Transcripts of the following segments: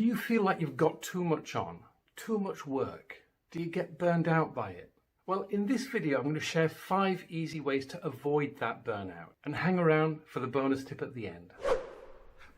Do you feel like you've got too much on? Too much work? Do you get burned out by it? Well, in this video I'm going to share 5 easy ways to avoid that burnout, and hang around for the bonus tip at the end.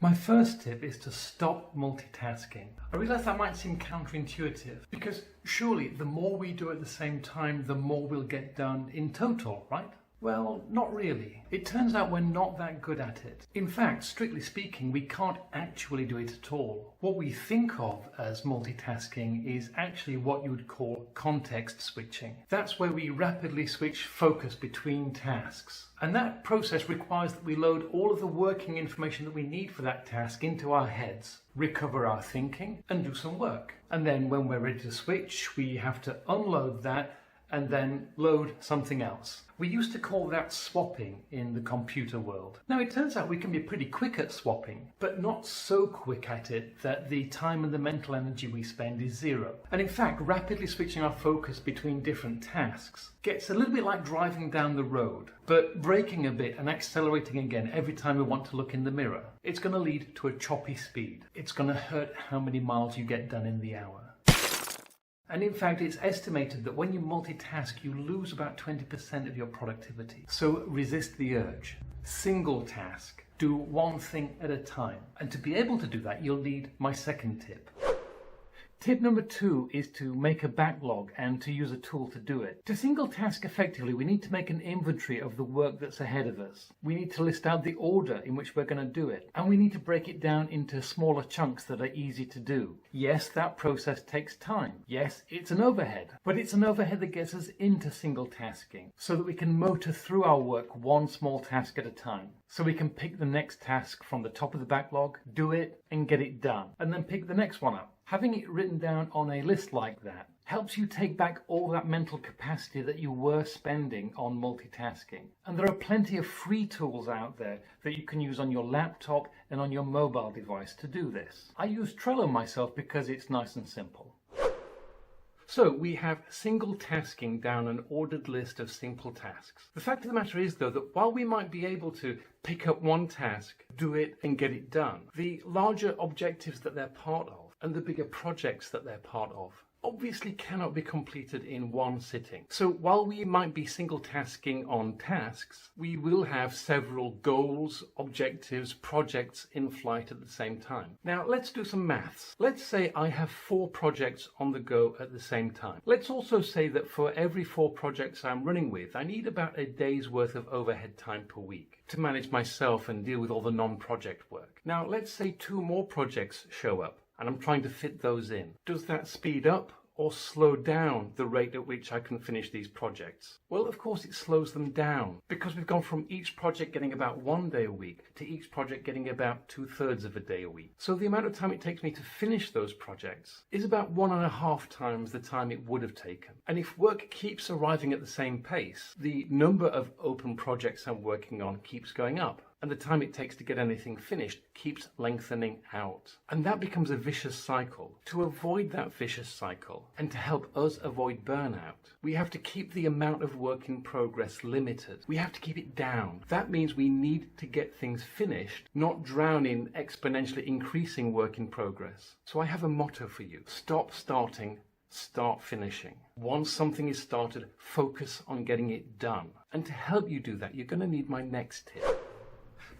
My first tip is to stop multitasking. I realise that might seem counterintuitive, because surely the more we do at the same time, the more we'll get done in total, right? Well, not really. It turns out we're not that good at it. In fact, strictly speaking, we can't actually do it at all. What we think of as multitasking is actually what you would call context switching. That's where we rapidly switch focus between tasks. And that process requires that we load all of the working information that we need for that task into our heads, recover our thinking, and do some work. And then when we're ready to switch, we have to unload that and then load something else. We used to call that swapping in the computer world. Now it turns out we can be pretty quick at swapping, but not so quick at it that the time and the mental energy we spend is zero. And in fact, rapidly switching our focus between different tasks gets a little bit like driving down the road, but braking a bit and accelerating again every time we want to look in the mirror. It's going to lead to a choppy speed. It's going to hurt how many miles you get done in the hour. And in fact, it's estimated that when you multitask, you lose about 20% of your productivity. So resist the urge. Single task. Do one thing at a time. And to be able to do that, you'll need my second tip. Tip number 2 is to make a backlog and to use a tool to do it. To single task effectively, we need to make an inventory of the work that's ahead of us. We need to list out the order in which we're going to do it. And we need to break it down into smaller chunks that are easy to do. Yes, that process takes time. Yes, it's an overhead. But it's an overhead that gets us into single tasking so that we can motor through our work one small task at a time. So we can pick the next task from the top of the backlog, do it and get it done. And then pick the next one up. Having it written down on a list like that helps you take back all that mental capacity that you were spending on multitasking. And there are plenty of free tools out there that you can use on your laptop and on your mobile device to do this. I use Trello myself because it's nice and simple. So we have single tasking down an ordered list of simple tasks. The fact of the matter is, though, that while we might be able to pick up one task, do it and get it done, the larger objectives that they're part of and the bigger projects that they're part of obviously cannot be completed in one sitting. So while we might be single tasking on tasks, we will have several goals, objectives, projects in flight at the same time. Now let's do some maths. Let's say I have 4 projects on the go at the same time. Let's also say that for every 4 projects I'm running with, I need about a day's worth of overhead time per week to manage myself and deal with all the non-project work. Now let's say 2 more projects show up, and I'm trying to fit those in. Does that speed up or slow down the rate at which I can finish these projects? Well, of course it slows them down, because we've gone from each project getting about 1 day a week to each project getting about 2/3 of a day a week. So the amount of time it takes me to finish those projects is about 1.5 times the time it would have taken. And if work keeps arriving at the same pace, the number of open projects I'm working on keeps going up, and the time it takes to get anything finished keeps lengthening out. And that becomes a vicious cycle. To avoid that vicious cycle, and to help us avoid burnout, we have to keep the amount of work in progress limited. We have to keep it down. That means we need to get things finished, not drown in exponentially increasing work in progress. So I have a motto for you. Stop starting, start finishing. Once something is started, focus on getting it done. And to help you do that, you're going to need my next tip.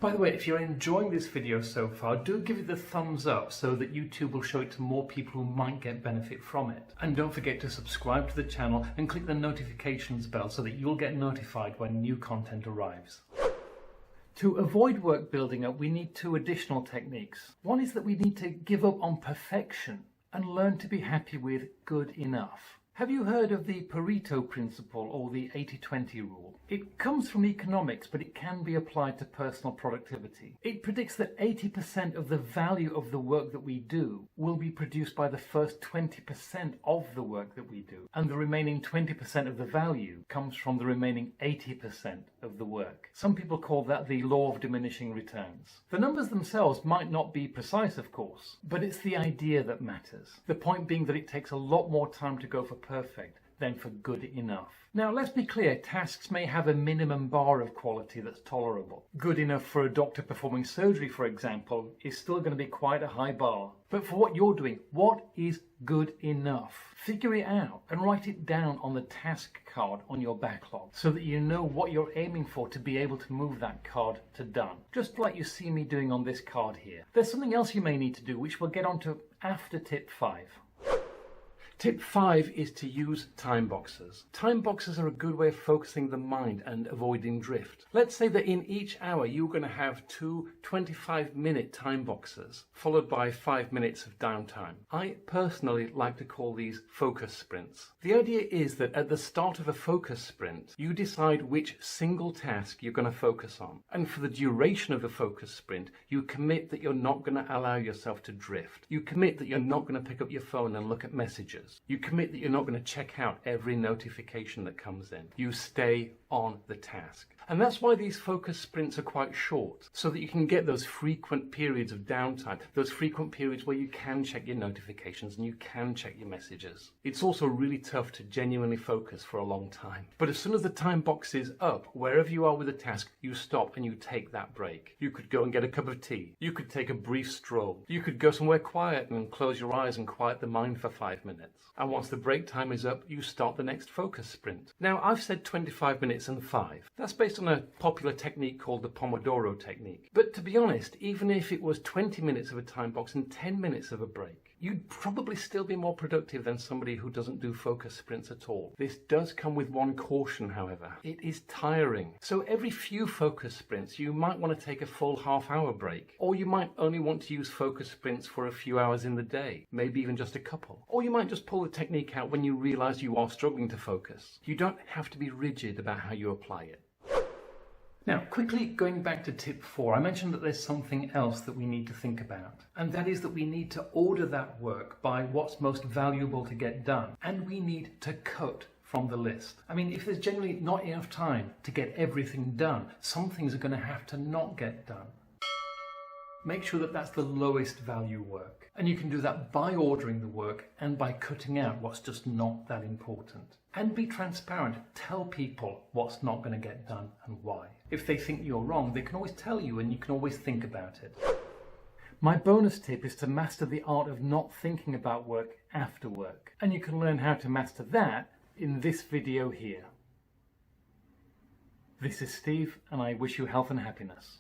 By the way, if you're enjoying this video so far, do give it the thumbs up so that YouTube will show it to more people who might get benefit from it. And don't forget to subscribe to the channel and click the notifications bell so that you'll get notified when new content arrives. To avoid work building up, we need 2 additional techniques. One is that we need to give up on perfection and learn to be happy with good enough. Have you heard of the Pareto principle, or the 80-20 rule? It comes from economics, but it can be applied to personal productivity. It predicts that 80% of the value of the work that we do will be produced by the first 20% of the work that we do, and the remaining 20% of the value comes from the remaining 80% of the work. Some people call that the law of diminishing returns. The numbers themselves might not be precise, of course, but it's the idea that matters. The point being that it takes a lot more time to go for perfect than for good enough. Now, let's be clear, tasks may have a minimum bar of quality that's tolerable. Good enough for a doctor performing surgery, for example, is still going to be quite a high bar. But for what you're doing, what is good enough? Figure it out and write it down on the task card on your backlog so that you know what you're aiming for to be able to move that card to done. Just like you see me doing on this card here. There's something else you may need to do, which we'll get onto after tip 5. Tip 5 is to use time boxes. Time boxes are a good way of focusing the mind and avoiding drift. Let's say that in each hour you're going to have 2 25-minute time boxes, followed by 5 minutes of downtime. I personally like to call these focus sprints. The idea is that at the start of a focus sprint, you decide which single task you're going to focus on. And for the duration of the focus sprint, you commit that you're not going to allow yourself to drift. You commit that you're not going to pick up your phone and look at messages. You commit that you're not going to check out every notification that comes in. You stay on the task. And that's why these focus sprints are quite short, so that you can get those frequent periods of downtime, those frequent periods where you can check your notifications and you can check your messages. It's also really tough to genuinely focus for a long time. But as soon as the time box is up, wherever you are with the task, you stop and you take that break. You could go and get a cup of tea. You could take a brief stroll. You could go somewhere quiet and close your eyes and quiet the mind for 5 minutes. And once the break time is up, you start the next focus sprint. Now, I've said 25 minutes and 5. That's based on a popular technique called the Pomodoro technique. But to be honest, even if it was 20 minutes of a time box and 10 minutes of a break, you'd probably still be more productive than somebody who doesn't do focus sprints at all. This does come with one caution, however. It is tiring. So every few focus sprints, you might want to take a full half-hour break. Or you might only want to use focus sprints for a few hours in the day, maybe even just a couple. Or you might just pull the technique out when you realize you are struggling to focus. You don't have to be rigid about how you apply it. Now, quickly going back to tip 4, I mentioned that there's something else that we need to think about. And that is that we need to order that work by what's most valuable to get done. And we need to cut from the list. I mean, if there's generally not enough time to get everything done, some things are going to have to not get done. Make sure that that's the lowest value work. And you can do that by ordering the work and by cutting out what's just not that important. And be transparent. Tell people what's not going to get done and why. If they think you're wrong, they can always tell you and you can always think about it. My bonus tip is to master the art of not thinking about work after work. And you can learn how to master that in this video here. This is Steve, and I wish you health and happiness.